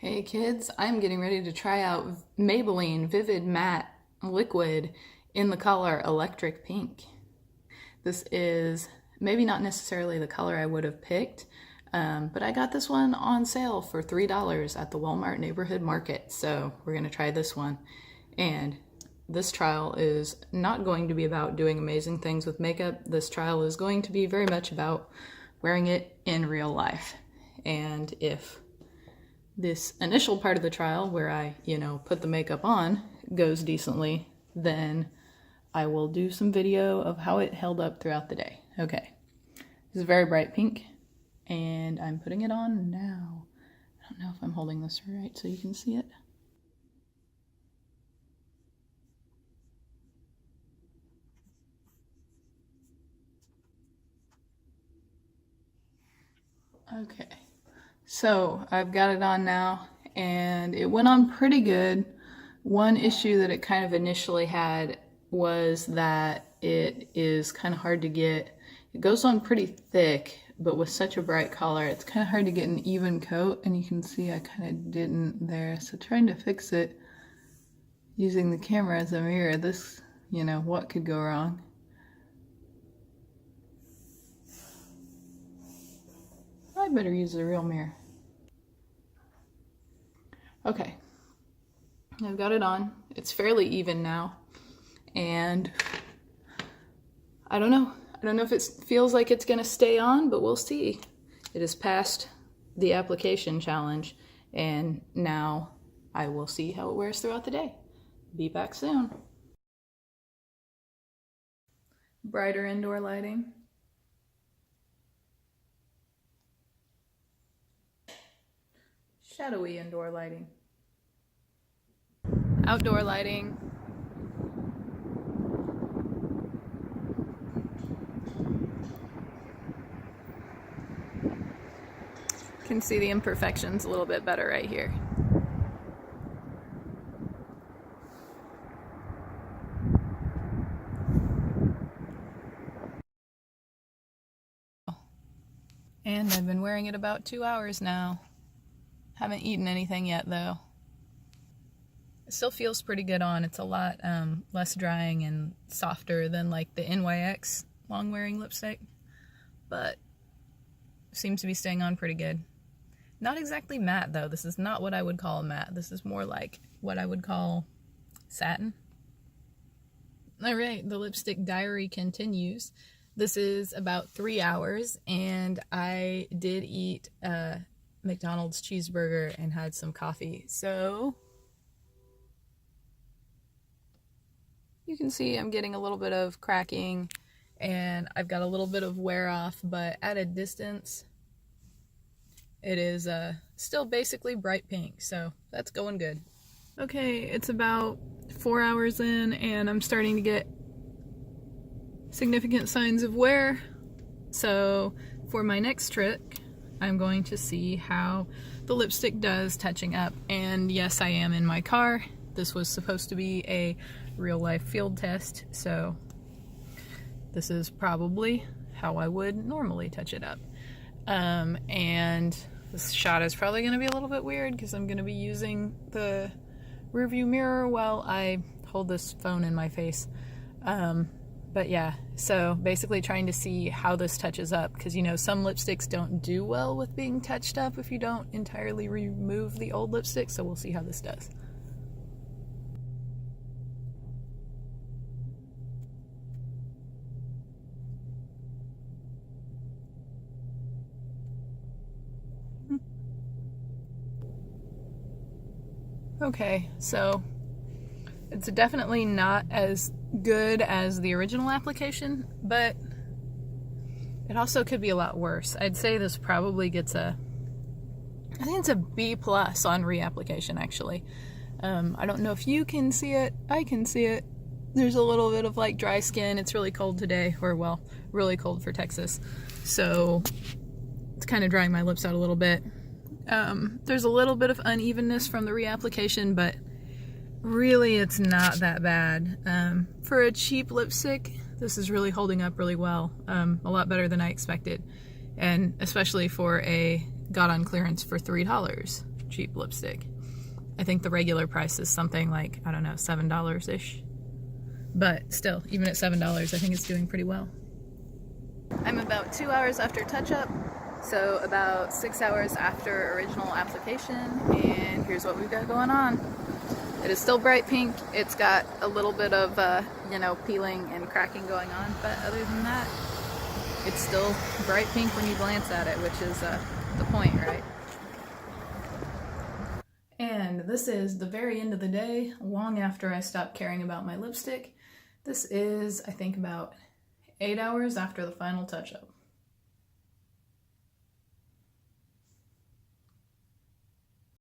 Hey kids, I'm getting ready to try out Maybelline Vivid Matte Liquid in the color Electric Pink. This is maybe not necessarily the color I would have picked, but I got this one on sale for $3 at the Walmart Neighborhood Market, so we're going to try this one. And this trial is not going to be about doing amazing things with makeup. This trial is going to be very much about wearing it in real life. And if this initial part of the trial where I, put the makeup on goes decently, then I will do some video of how it held up throughout the day. Okay, this is very bright pink, and I'm putting it on now. I don't know if I'm holding this right so you can see it. Okay, so I've got it on now, and it went on pretty good. One issue that it kind of initially had was that it is kind of hard to get. It goes on pretty thick, but with such a bright color, it's kind of hard to get an even coat, and you can see I kind of didn't there. So trying to fix it using the camera as a mirror, this, what could go wrong? I better use the real mirror. Okay, I've got it on. It's fairly even now, and I don't know if it feels like it's gonna stay on, but we'll see. It has passed the application challenge, and now I will see how it wears throughout the day. Be back soon. Brighter indoor lighting. Shadowy indoor lighting. Outdoor lighting. You can see the imperfections a little bit better right here. And I've been wearing it about 2 hours now. Haven't eaten anything yet though. It still feels pretty good on. It's a lot less drying and softer than like the NYX long wearing lipstick, but seems to be staying on pretty good. Not exactly matte though. This is not what I would call matte. This is more like what I would call satin. All right, the lipstick diary continues. This is about 3 hours, and I did eat McDonald's cheeseburger and had some coffee. So you can see I'm getting a little bit of cracking, and I've got a little bit of wear off, but at a distance it is still basically bright pink, so that's going good. Okay, it's about 4 hours in, and I'm starting to get significant signs of wear. So for my next trick, I'm going to see how the lipstick does touching up. And yes, I am in my car. This was supposed to be a real life field test, so this is probably how I would normally touch it up. And this shot is probably going to be a little bit weird because I'm going to be using the rearview mirror while I hold this phone in my face. But yeah, so basically trying to see how this touches up, because some lipsticks don't do well with being touched up if you don't entirely remove the old lipstick, so we'll see how this does. Okay, so it's definitely not as good as the original application, but it also could be a lot worse. I'd say this probably gets I think it's a B+ on reapplication actually. I don't know if you can see it. I can see it. There's a little bit of like dry skin. It's really cold today, or well, really cold for Texas. So it's kind of drying my lips out a little bit. There's a little bit of unevenness from the reapplication, but really it's not that bad. For a cheap lipstick, this is really holding up really well. A lot better than I expected. And especially for a got on clearance for $3. cheap lipstick. I think the regular price is something like, I don't know, $7-ish. But still, even at $7, I think it's doing pretty well. I'm about 2 hours after touch-up, so about 6 hours after original application, and here's what we've got going on. It is still bright pink. It's got a little bit of, you know, peeling and cracking going on, but other than that, it's still bright pink when you glance at it, which is the point, right? And this is the very end of the day, long after I stopped caring about my lipstick. This is, I think, about 8 hours after the final touch-up.